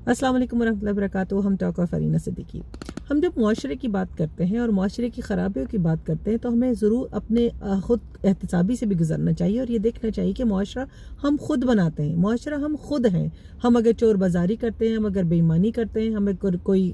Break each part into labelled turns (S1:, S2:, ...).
S1: अस्सलाम वालेकुम रहमतुल्लाहि वबरकातुहू। हम टॉक ऑफ अरीना सिद्दीकी। हम जब मुआशरे की बात करते हैं और मुआशरे की ख़राबियों की बात करते हैं तो हमें ज़रूर अपने ख़ुद एहतसाबी से भी गुजरना चाहिए और ये देखना चाहिए कि मुआशरा हम खुद बनाते हैं, मुआशरा हम खुद हैं। हम अगर चोर बाजारी करते हैं, हम अगर बेईमानी करते हैं, हम अगर कोई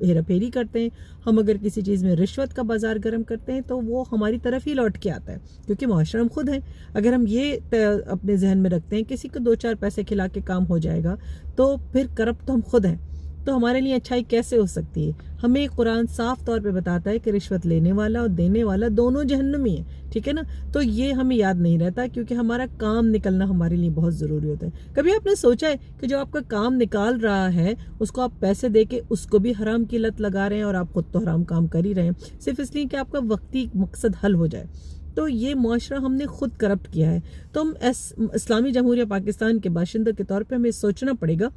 S1: हेरा फेरी करते हैं, हम अगर किसी चीज़ में रिश्वत का बाजार गर्म करते हैं तो वो हमारी तरफ ही लौट के आता है, क्योंकि मुआशरा हम खुद हैं। अगर हम ये अपने जहन में रखते हैं किसी को 2-4 पैसे खिला के काम हो जाएगा तो फिर करप्ट तो हम खुद हैं, तो हमारे लिए अच्छाई कैसे हो सकती है? हमें कुरान साफ तौर पे बताता है कि रिश्वत लेने वाला और देने वाला दोनों जहन्नमी है, ठीक है ना। तो ये हमें याद नहीं रहता क्योंकि हमारा काम निकलना हमारे लिए बहुत ज़रूरी होता है। कभी आपने सोचा है कि जो आपका काम निकाल रहा है उसको आप पैसे दे के उसको भी हराम की लत लगा रहे हैं और आप खुद तो हराम काम कर ही रहे हैं, सिर्फ इसलिए कि आपका वक्ती मकसद हल हो जाए। तो ये मुआशरा हमने खुद करप्ट किया है। तो हम इस्लामी जमहूरिया पाकिस्तान के बाशिंदों के तौर पे हमें सोचना पड़ेगा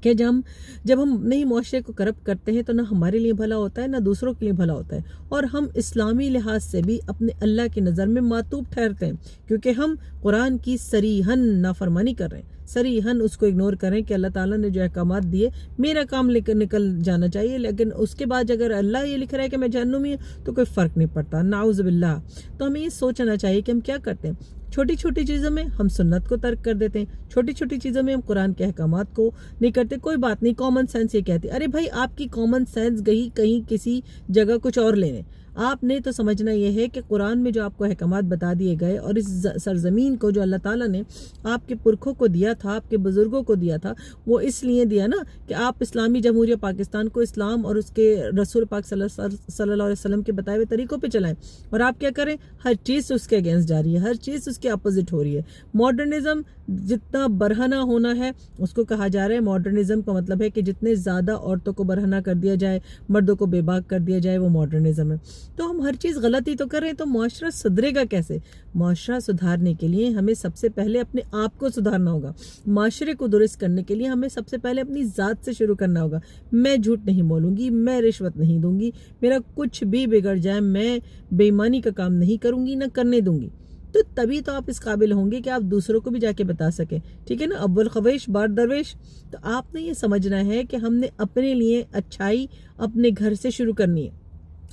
S1: कि जब हम नई मुआशरे को करप्ट करते हैं तो ना हमारे लिए भला होता है ना दूसरों के लिए भला होता है, और हम इस्लामी लिहाज से भी अपने अल्लाह की नज़र में मातूब ठहरते हैं, क्योंकि हम कुरान की सरीहन नाफरमानी कर रहे हैं, सरीहन उसको इग्नोर करें कि अल्लाह ताला ने जो अहकामात दिए मेरा काम लेकर निकल जाना चाहिए, लेकिन उसके बाद अगर अल्लाह ये लिख रहा है कि मैं जहन्नुमी हूँ तो कोई फ़र्क नहीं पड़ता, नाउज़ बिल्लाह। तो हमें ये सोचना चाहिए कि हम क्या करते हैं। छोटी छोटी चीज़ों में हम सुन्नत को तर्क कर देते हैं, छोटी छोटी चीज़ों में हम कुरान के अहकामात को नहीं करते। कोई बात नहीं, कॉमन सेंस ये कहती है, अरे भाई आपकी कॉमन सेंस गई कहीं किसी जगह कुछ और लेने। आपने तो समझना यह है कि कुरान में जो आपको अहकामात बता दिए गए और इस सरजमीन को जो अल्लाह ताला ने आपके पुरखों को दिया था, आपके बुज़ुर्गों को दिया था, वो इसलिए दिया ना कि आप इस्लामी जमहूरिया पाकिस्तान को इस्लाम और उसके रसूल पाक सल्लल्लाहु अलैहि वसल्लम के बताए हुए तरीक़ों पे चलाएं। और आप क्या करें, हर चीज़ उसके अगेंस्ट जा रही है, हर चीज़ उसके अपोजिट हो रही है। मॉडर्निज़म जितना बरहना होना है उसको कहा जा रहा है, मॉडर्निज़म का मतलब है कि जितने ज़्यादा औरतों को बरहना कर दिया जाए, मर्दों को बेबाक कर दिया जाए, वो मॉडर्निज़म है। तो हम हर चीज़ गलत ही तो कर रहे हैं, तो मुआशरा सुधरेगा कैसे? मुआशरा सुधारने के लिए हमें सबसे पहले अपने आप को सुधारना होगा। माशरे को दुरुस्त करने के लिए हमें सबसे पहले अपनी ज़ात से शुरू करना होगा। मैं झूठ नहीं बोलूँगी, मैं रिश्वत नहीं दूंगी, मेरा कुछ भी बिगड़ जाए मैं बेईमानी का काम नहीं करूँगी, ना करने दूंगी। तो तभी तो आप इस काबिल होंगे कि आप दूसरों को भी जाके बता सकें, ठीक है ना। अव्वल खवेश बार दरवेश। तो आपने ये समझना है कि हमने अपने लिए अच्छाई अपने घर से शुरू करनी है।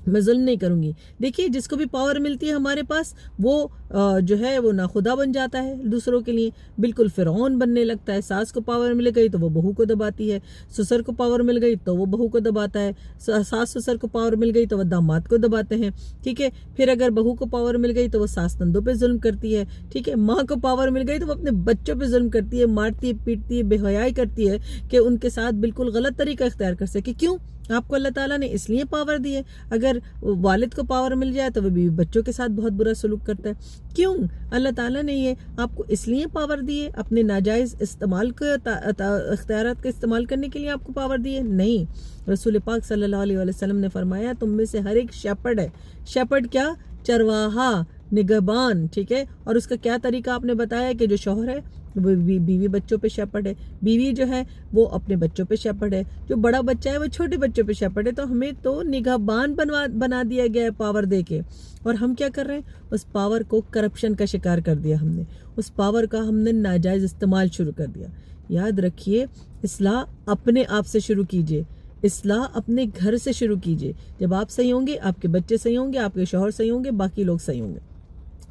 S1: मैं जुल्म नहीं करूँगी। देखिए, जिसको भी पावर मिलती है हमारे पास वो जो है वो नाखुदा बन जाता है दूसरों के लिए, बिल्कुल फ़िरौन बनने लगता है। सास को पावर मिल गई तो वो बहू को दबाती है, ससुर को पावर मिल गई तो वो बहू को दबाता है, सास ससुर को पावर मिल गई तो वो दामाद को दबाते हैं, ठीक है। फिर अगर बहू को पावर मिल गई तो वो सास नंदों पे जुल्म करती है, ठीक है। माँ को पावर मिल गई तो वो अपने बच्चों पे जुल्म करती है, मारती है, पीटती है, बेहयाई करती है कि उनके साथ बिल्कुल गलत तरीका इख्तियार कर सके। क्यों? आपको अल्लाह ताला ने इसलिए पावर दी है। अगर वालिद को पावर मिल जाए तो वो बीवी बच्चों के साथ बहुत बुरा सलूक करता है। क्यों? अल्लाह ताला ने ये आपको इसलिए पावर दी है, अपने नाजायज़ इस्तेमाल को इख्तियारात का इस्तेमाल करने के लिए आपको पावर दी है? नहीं। रसूल पाक सल्लल्लाहु अलैहि वसल्लम ने फरमाया तुम में से हर एक शेपर्ड है। शेपर्ड क्या? चरवाहा, निगहबान, ठीक है। और उसका क्या तरीका आपने बताया कि जो शौहर है वो बीवी बच्चों पे शेपर्ड है, बीवी जो है वो अपने बच्चों पे शेपर्ड है, जो बड़ा बच्चा है वो छोटे बच्चों पे शेपर्ड है। तो हमें तो निगहबान बना दिया गया है पावर दे के, और हम क्या कर रहे हैं, उस पावर को करप्शन का शिकार कर दिया हमने, उस पावर का हमने नाजायज़ इस्तेमाल शुरू कर दिया। याद रखिए, इस्लाह अपने आप से शुरू कीजिए, इस्लाह अपने घर से शुरू कीजिए। जब आप सही होंगे आपके बच्चे सही होंगे, आपके शौहर सही होंगे, बाकी लोग सही होंगे,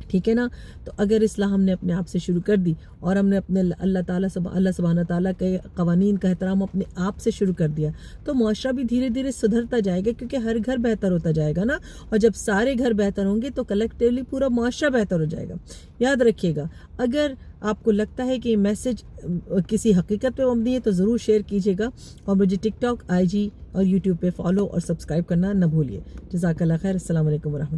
S1: ठीक है ना। तो अगर इस्लाह हमने अपने आप से शुरू कर दी और हमने अपने अल्लाह सुब्हानहू ताला के क़वानीन का एहतराम अपने आप से शुरू कर दिया तो मुआशरा भी धीरे धीरे सुधरता जाएगा, क्योंकि हर घर बेहतर होता जाएगा ना। और जब सारे घर बेहतर होंगे तो कलेक्टिवली पूरा मुआशरा बेहतर हो जाएगा। याद रखिएगा, अगर आपको लगता है कि मैसेज किसी हकीकत पे मबनी है तो ज़रूर शेयर कीजिएगा, और मुझे टिकटॉक, IG और YouTube पे फॉलो और सब्सक्राइब करना न भूलिए। जज़ाकल्लाह खैर। अस्सलाम वालेकुम वरहमतुल्लाह।